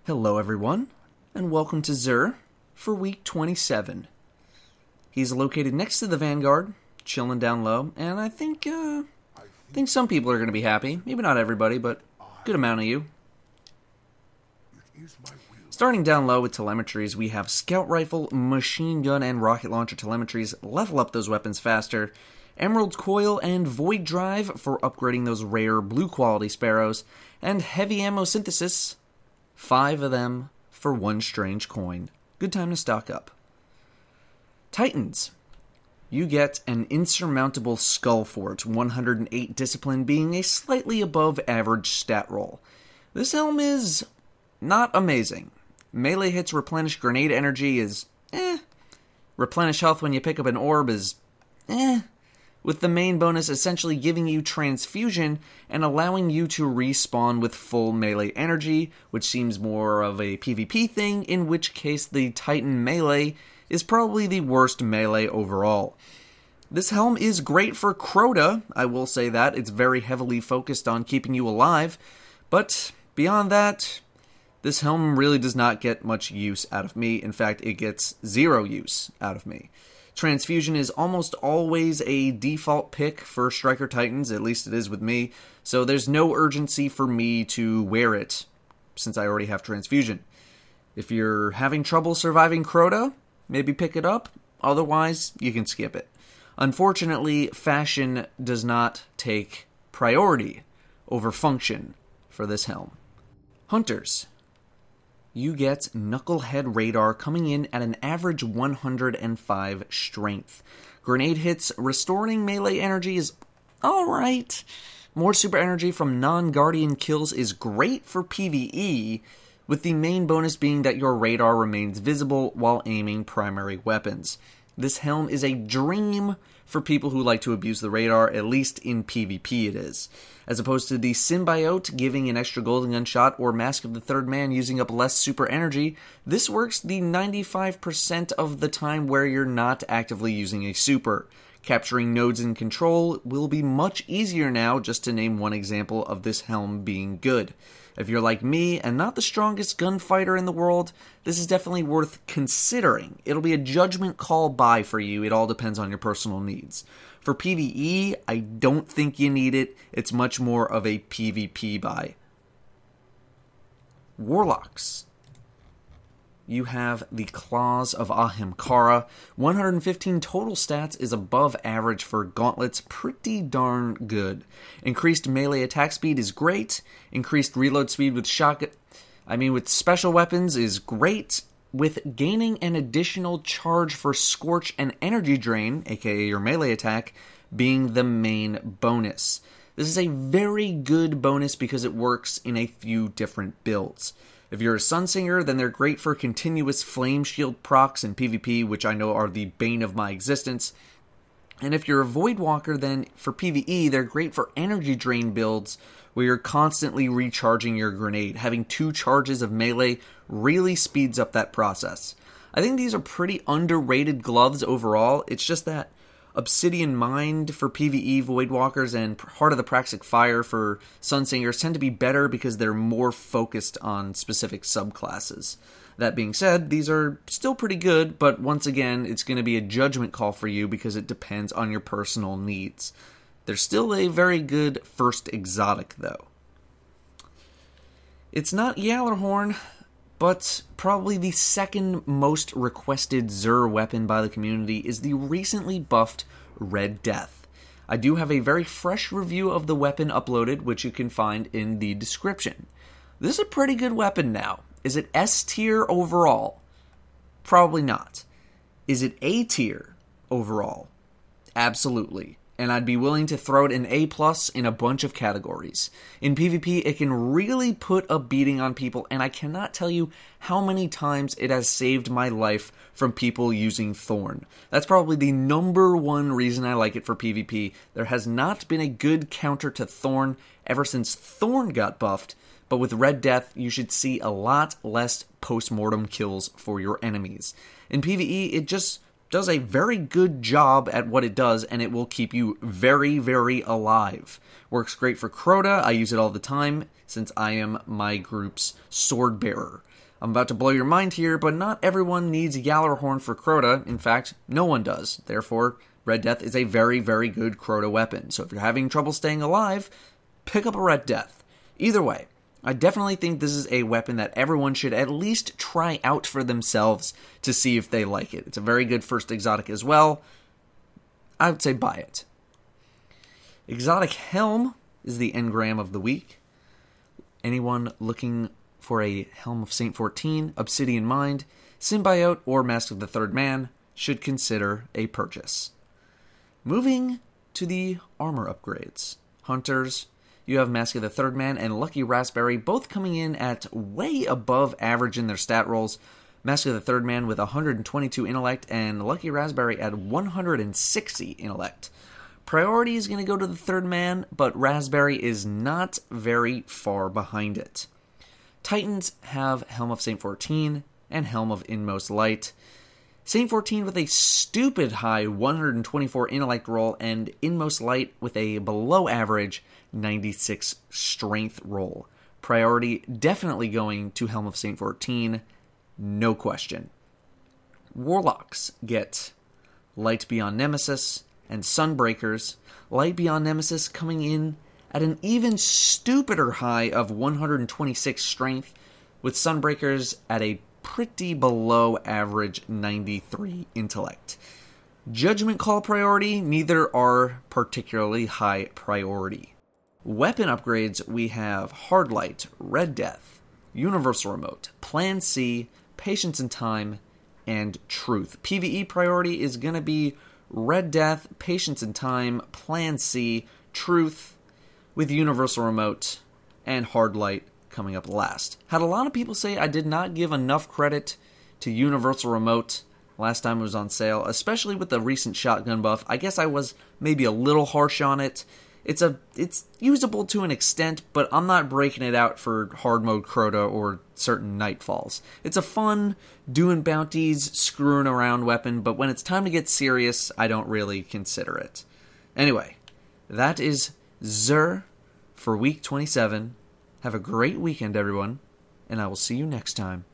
Hello everyone, and welcome to Xur for week 27. He's located next to the Vanguard, chilling down low, and I think some people are going to be happy. Maybe not everybody, but a good amount of you. Starting down low with telemetries, we have Scout Rifle, Machine Gun, and Rocket Launcher telemetries. Level up those weapons faster. Emerald Coil and Void Drive for upgrading those rare blue quality Sparrows. And Heavy Ammo Synthesis, 5 of them for 1 strange coin. Good time to stock up. Titans. You get an insurmountable Skull Fort, 108 Discipline being a slightly above average stat roll. This Helm is not amazing. Melee hits replenish grenade energy is Replenish health when you pick up an orb is with the main bonus essentially giving you transfusion and allowing you to respawn with full melee energy, which seems more of a PvP thing, in which case the Titan melee is probably the worst melee overall. This Helm is great for Crota, I will say that. It's very heavily focused on keeping you alive, but beyond that, this Helm really does not get much use out of me. In fact, it gets 0 use out of me. Transfusion is almost always a default pick for Striker Titans, at least it is with me, so there's no urgency for me to wear it, since I already have Transfusion. If you're having trouble surviving Crota, maybe pick it up, otherwise you can skip it. Unfortunately, fashion does not take priority over function for this Helm. Hunters. You get Knucklehead Radar coming in at an average 105 strength. Grenade hits restoring melee energy is alright. More super energy from non-Guardian kills is great for PvE, with the main bonus being that your radar remains visible while aiming primary weapons. This Helm is a dream for people who like to abuse the radar, at least in PvP it is. As opposed to the Symbiote giving an extra golden gun shot or Mask of the Third Man using up less super energy, this works the 95% of the time where you're not actively using a super. Capturing nodes in control will be much easier now, just to name one example of this Helm being good. If you're like me and not the strongest gunfighter in the world, this is definitely worth considering. It'll be a judgment call buy for you. It all depends on your personal needs. For PvE, I don't think you need it. It's much more of a PvP buy. Warlocks. You have the Claws of Ahimkara. 115 total stats is above average for Gauntlets. Pretty darn good. Increased melee attack speed is great. Increased reload speed with with special weapons is great. With gaining an additional charge for Scorch and Energy Drain, aka your melee attack, being the main bonus. This is a very good bonus because it works in a few different builds. If you're a Sunsinger, then they're great for continuous Flame Shield procs in PvP, which I know are the bane of my existence. And if you're a Voidwalker, then for PvE, they're great for energy drain builds, where you're constantly recharging your grenade. Having 2 charges of melee really speeds up that process. I think these are pretty underrated gloves overall. It's just that Obsidian Mind for PvE Voidwalkers and Heart of the Praxic Fire for Sunsingers tend to be better because they're more focused on specific subclasses. That being said, these are still pretty good, but once again, it's going to be a judgment call for you because it depends on your personal needs. They're still a very good first exotic, though. It's not Yallarhorn, but probably the second most requested Xur weapon by the community is the recently buffed Red Death. I do have a very fresh review of the weapon uploaded, which you can find in the description. This is a pretty good weapon now. Is it S tier overall? Probably not. Is it A tier overall? Absolutely. And I'd be willing to throw it an A+ in a bunch of categories. In PvP, it can really put a beating on people, and I cannot tell you how many times it has saved my life from people using Thorn. That's probably the number one reason I like it for PvP. There has not been a good counter to Thorn ever since Thorn got buffed, but with Red Death, you should see a lot less post-mortem kills for your enemies. In PvE, it just does a very good job at what it does, and it will keep you very, very alive. Works great for Crota. I use it all the time, since I am my group's sword bearer. I'm about to blow your mind here, but not everyone needs Gjallarhorn for Crota. In fact, no one does. Therefore, Red Death is a very, very good Crota weapon. So if you're having trouble staying alive, pick up a Red Death. Either way, I definitely think this is a weapon that everyone should at least try out for themselves to see if they like it. It's a very good first exotic as well. I would say buy it. Exotic Helm is the engram of the week. Anyone looking for a Helm of Saint 14, Obsidian Mind, Symbiote, or Mask of the Third Man should consider a purchase. Moving to the armor upgrades. Hunters, you have Mask of the Third Man and Lucky Raspberry both coming in at way above average in their stat rolls. Mask of the Third Man with 122 intellect and Lucky Raspberry at 160 intellect. Priority is going to go to the Third Man, but Raspberry is not very far behind it. Titans have Helm of Saint 14 and Helm of Inmost Light. Saint 14 with a stupid high 124 intellect roll and Inmost Light with a below average 96 strength roll. Priority definitely going to Helm of Saint 14, no question. Warlocks get Light Beyond Nemesis and Sunbreakers. Light Beyond Nemesis coming in at an even stupider high of 126 strength, with Sunbreakers at a pretty below average 93 intellect. Judgment Call priority, neither are particularly high priority. Weapon upgrades, we have Hard Light, Red Death, Universal Remote, Plan C, Patience in Time, and Truth. PvE priority is going to be Red Death, Patience in Time, Plan C, Truth, with Universal Remote and Hard Light coming up last. Had a lot of people say I did not give enough credit to Universal Remote last time it was on sale, especially with the recent shotgun buff. I guess I was maybe a little harsh on it. It's usable to an extent, but I'm not breaking it out for hard mode Crota or certain Nightfalls. It's a fun, doing bounties, screwing around weapon, but when it's time to get serious, I don't really consider it. Anyway, that is Xur for week 27. Have a great weekend, everyone, and I will see you next time.